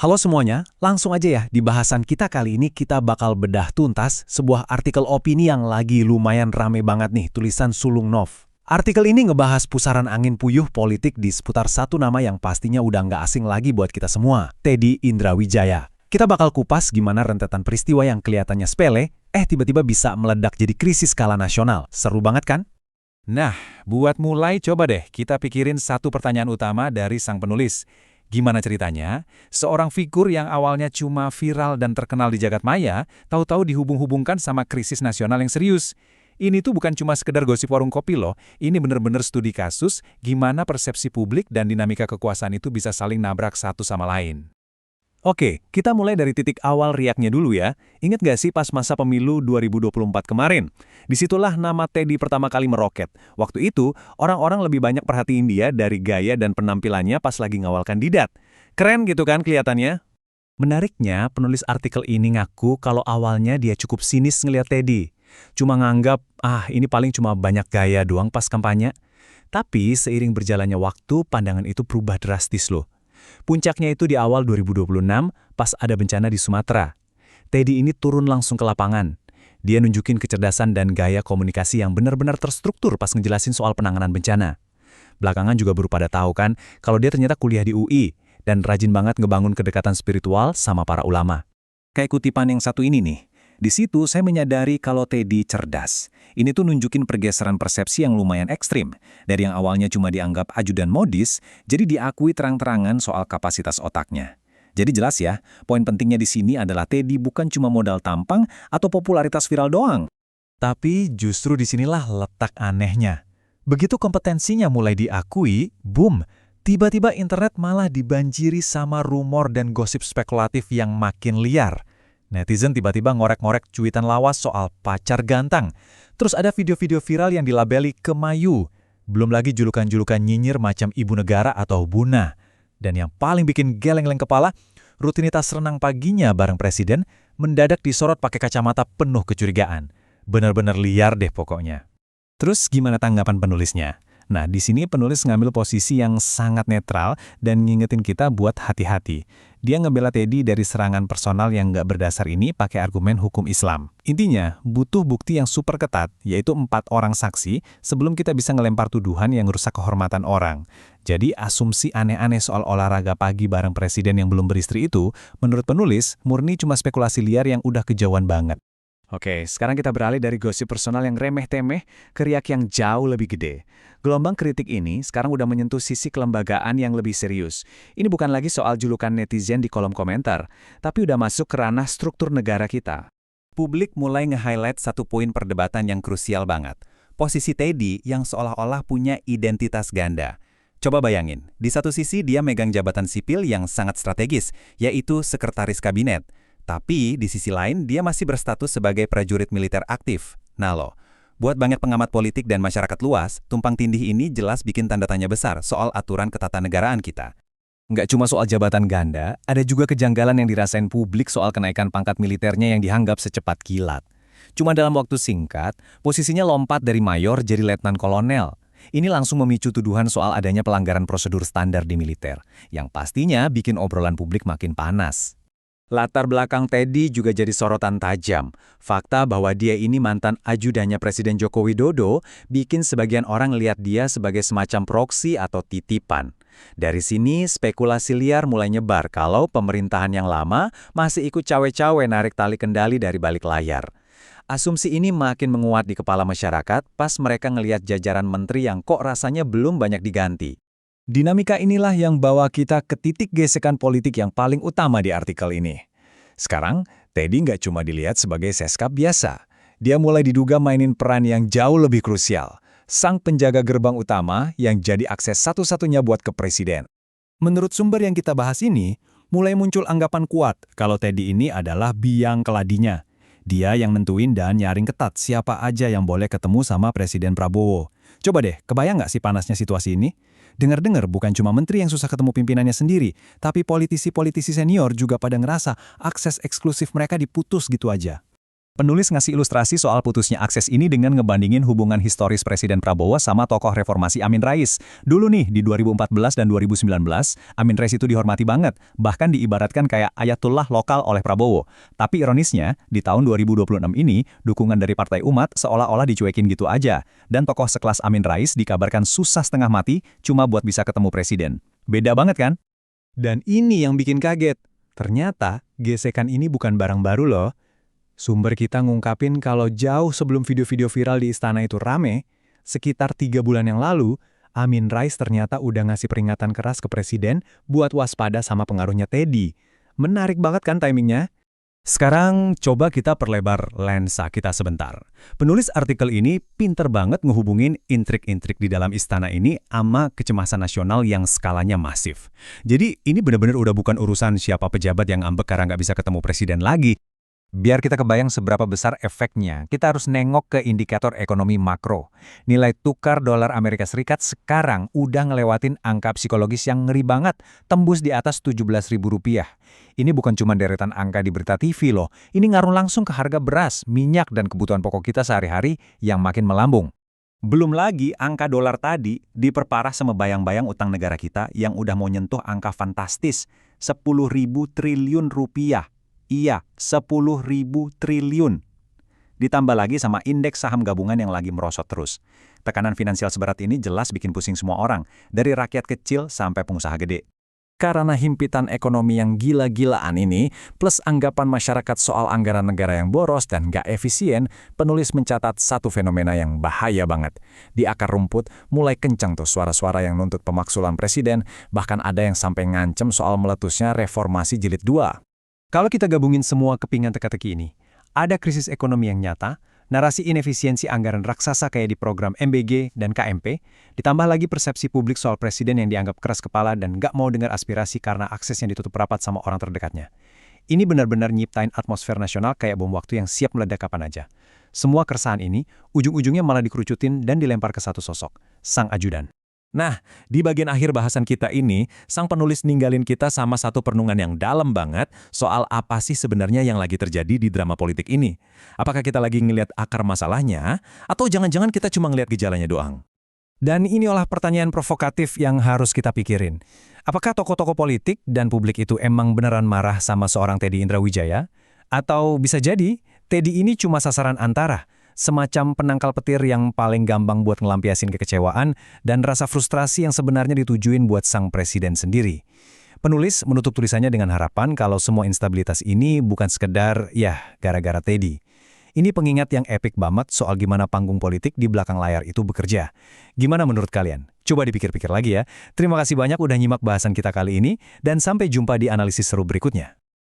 Halo semuanya, langsung aja ya, di bahasan kita kali ini kita bakal bedah tuntas sebuah artikel opini yang lagi lumayan rame banget nih, tulisan Sulung Nov. Artikel ini ngebahas pusaran angin puyuh politik di seputar satu nama yang pastinya udah nggak asing lagi buat kita semua, Teddy Indrawijaya. Kita bakal kupas gimana rentetan peristiwa yang kelihatannya sepele, tiba-tiba bisa meledak jadi krisis skala nasional. Seru banget kan? Nah, buat mulai coba deh kita pikirin satu pertanyaan utama dari sang penulis. Gimana ceritanya? Seorang figur yang awalnya cuma viral dan terkenal di jagat maya, tahu-tahu dihubung-hubungkan sama krisis nasional yang serius. Ini tuh bukan cuma sekedar gosip warung kopi loh, ini bener-bener studi kasus gimana persepsi publik dan dinamika kekuasaan itu bisa saling nabrak satu sama lain. Oke, kita mulai dari titik awal riaknya dulu ya. Ingat gak sih pas masa pemilu 2024 kemarin? Disitulah nama Teddy pertama kali meroket. Waktu itu, orang-orang lebih banyak perhatiin dia dari gaya dan penampilannya pas lagi ngawal kandidat. Keren gitu kan kelihatannya? Menariknya, penulis artikel ini ngaku kalau awalnya dia cukup sinis ngeliat Teddy. Cuma nganggap, ini paling cuma banyak gaya doang pas kampanye. Tapi seiring berjalannya waktu, pandangan itu berubah drastis loh. Puncaknya itu di awal 2026 pas ada bencana di Sumatera. Teddy ini turun langsung ke lapangan. Dia nunjukin kecerdasan dan gaya komunikasi yang benar-benar terstruktur pas ngejelasin soal penanganan bencana. Belakangan juga baru pada tahu kan kalau dia ternyata kuliah di UI dan rajin banget ngebangun kedekatan spiritual sama para ulama. Kayak kutipan yang satu ini nih. Di situ saya menyadari kalau Teddy cerdas. Ini tuh nunjukin pergeseran persepsi yang lumayan ekstrim. Dari yang awalnya cuma dianggap ajudan modis, jadi diakui terang-terangan soal kapasitas otaknya. Jadi jelas ya, poin pentingnya di sini adalah Teddy bukan cuma modal tampang atau popularitas viral doang. Tapi justru disinilah letak anehnya. Begitu kompetensinya mulai diakui, boom, tiba-tiba internet malah dibanjiri sama rumor dan gosip spekulatif yang makin liar. Netizen tiba-tiba ngorek-ngorek cuitan lawas soal pacar ganteng. Terus ada video-video viral yang dilabeli Kemayu. Belum lagi julukan-julukan nyinyir macam ibu negara atau Buna. Dan yang paling bikin geleng-geleng kepala, rutinitas renang paginya bareng presiden mendadak disorot pakai kacamata penuh kecurigaan. Benar-benar liar deh pokoknya. Terus gimana tanggapan penulisnya? Nah, di sini penulis ngambil posisi yang sangat netral dan ngingetin kita buat hati-hati. Dia ngebela Teddy dari serangan personal yang nggak berdasar ini pakai argumen hukum Islam. Intinya, butuh bukti yang super ketat, yaitu 4 orang saksi, sebelum kita bisa ngelempar tuduhan yang merusak kehormatan orang. Jadi, asumsi aneh-aneh soal olahraga pagi bareng presiden yang belum beristri itu, menurut penulis, murni cuma spekulasi liar yang udah kejauhan banget. Oke, sekarang kita beralih dari gosip personal yang remeh-temeh ke riak yang jauh lebih gede. Gelombang kritik ini sekarang udah menyentuh sisi kelembagaan yang lebih serius. Ini bukan lagi soal julukan netizen di kolom komentar, tapi udah masuk ke ranah struktur negara kita. Publik mulai nge-highlight satu poin perdebatan yang krusial banget. Posisi Teddy yang seolah-olah punya identitas ganda. Coba bayangin, di satu sisi dia megang jabatan sipil yang sangat strategis, yaitu sekretaris kabinet. Tapi di sisi lain dia masih berstatus sebagai prajurit militer aktif. Nah loh, buat banyak pengamat politik dan masyarakat luas, tumpang tindih ini jelas bikin tanda tanya besar soal aturan ketatanegaraan kita. Nggak cuma soal jabatan ganda, ada juga kejanggalan yang dirasain publik soal kenaikan pangkat militernya yang dianggap secepat kilat. Cuma dalam waktu singkat, posisinya lompat dari mayor jadi letnan kolonel. Ini langsung memicu tuduhan soal adanya pelanggaran prosedur standar di militer, yang pastinya bikin obrolan publik makin panas. Latar belakang Teddy juga jadi sorotan tajam. Fakta bahwa dia ini mantan ajudannya Presiden Joko Widodo bikin sebagian orang lihat dia sebagai semacam proksi atau titipan. Dari sini, spekulasi liar mulai nyebar kalau pemerintahan yang lama masih ikut cawe-cawe narik tali kendali dari balik layar. Asumsi ini makin menguat di kepala masyarakat pas mereka ngelihat jajaran menteri yang kok rasanya belum banyak diganti. Dinamika inilah yang bawa kita ke titik gesekan politik yang paling utama di artikel ini. Sekarang, Teddy nggak cuma dilihat sebagai seskap biasa. Dia mulai diduga mainin peran yang jauh lebih krusial. Sang penjaga gerbang utama yang jadi akses satu-satunya buat ke presiden. Menurut sumber yang kita bahas ini, mulai muncul anggapan kuat kalau Teddy ini adalah biang keladinya. Dia yang nentuin dan nyaring ketat siapa aja yang boleh ketemu sama Presiden Prabowo. Coba deh, kebayang nggak sih panasnya situasi ini? Dengar-dengar bukan cuma menteri yang susah ketemu pimpinannya sendiri, tapi politisi-politisi senior juga pada ngerasa akses eksklusif mereka diputus gitu aja. Penulis ngasih ilustrasi soal putusnya akses ini dengan ngebandingin hubungan historis Presiden Prabowo sama tokoh reformasi Amin Rais. Dulu nih, di 2014 dan 2019, Amin Rais itu dihormati banget, bahkan diibaratkan kayak ayatullah lokal oleh Prabowo. Tapi ironisnya, di tahun 2026 ini, dukungan dari Partai Umat seolah-olah dicuekin gitu aja. Dan tokoh sekelas Amin Rais dikabarkan susah setengah mati cuma buat bisa ketemu Presiden. Beda banget kan? Dan ini yang bikin kaget. Ternyata, gesekan ini bukan barang baru loh. Sumber kita ngungkapin kalau jauh sebelum video-video viral di istana itu rame, sekitar 3 bulan yang lalu, Amin Rais ternyata udah ngasih peringatan keras ke Presiden buat waspada sama pengaruhnya Teddy. Menarik banget kan timingnya? Sekarang coba kita perlebar lensa kita sebentar. Penulis artikel ini pinter banget ngehubungin intrik-intrik di dalam istana ini sama kecemasan nasional yang skalanya masif. Jadi ini benar-benar udah bukan urusan siapa pejabat yang ambek karena nggak bisa ketemu Presiden lagi. Biar kita kebayang seberapa besar efeknya, kita harus nengok ke indikator ekonomi makro. Nilai tukar dolar Amerika Serikat sekarang udah ngelewatin angka psikologis yang ngeri banget, tembus di atas Rp17.000. Ini bukan cuma deretan angka di berita TV loh, ini ngaruh langsung ke harga beras, minyak, dan kebutuhan pokok kita sehari-hari yang makin melambung. Belum lagi angka dolar tadi diperparah sama bayang-bayang utang negara kita yang udah mau nyentuh angka fantastis, 10.000 triliun rupiah. Iya, 10.000 triliun. Ditambah lagi sama indeks saham gabungan yang lagi merosot terus. Tekanan finansial seberat ini jelas bikin pusing semua orang, dari rakyat kecil sampai pengusaha gede. Karena himpitan ekonomi yang gila-gilaan ini, plus anggapan masyarakat soal anggaran negara yang boros dan nggak efisien, penulis mencatat satu fenomena yang bahaya banget. Di akar rumput, mulai kencang tuh suara-suara yang nuntut pemaksulan presiden, bahkan ada yang sampai ngancem soal meletusnya reformasi jilid 2. Kalau kita gabungin semua kepingan teka-teki ini, ada krisis ekonomi yang nyata, narasi inefisiensi anggaran raksasa kayak di program MBG dan KMP, ditambah lagi persepsi publik soal presiden yang dianggap keras kepala dan nggak mau dengar aspirasi karena akses yang ditutup rapat sama orang terdekatnya. Ini benar-benar nyiptain atmosfer nasional kayak bom waktu yang siap meledak kapan aja. Semua keresahan ini, ujung-ujungnya malah dikerucutin dan dilempar ke satu sosok, sang ajudan. Nah, di bagian akhir bahasan kita ini, sang penulis ninggalin kita sama satu perenungan yang dalam banget soal apa sih sebenarnya yang lagi terjadi di drama politik ini. Apakah kita lagi ngelihat akar masalahnya, atau jangan-jangan kita cuma ngelihat gejalanya doang? Dan inilah pertanyaan provokatif yang harus kita pikirin. Apakah tokoh-tokoh politik dan publik itu emang beneran marah sama seorang Teddy Indrawijaya? Atau bisa jadi, Teddy ini cuma sasaran antara, semacam penangkal petir yang paling gampang buat ngelampiasin kekecewaan dan rasa frustrasi yang sebenarnya ditujuin buat sang presiden sendiri. Penulis menutup tulisannya dengan harapan kalau semua instabilitas ini bukan sekedar, gara-gara Teddy. Ini pengingat yang epik banget soal gimana panggung politik di belakang layar itu bekerja. Gimana menurut kalian? Coba dipikir-pikir lagi ya. Terima kasih banyak udah nyimak bahasan kita kali ini, dan sampai jumpa di analisis seru berikutnya.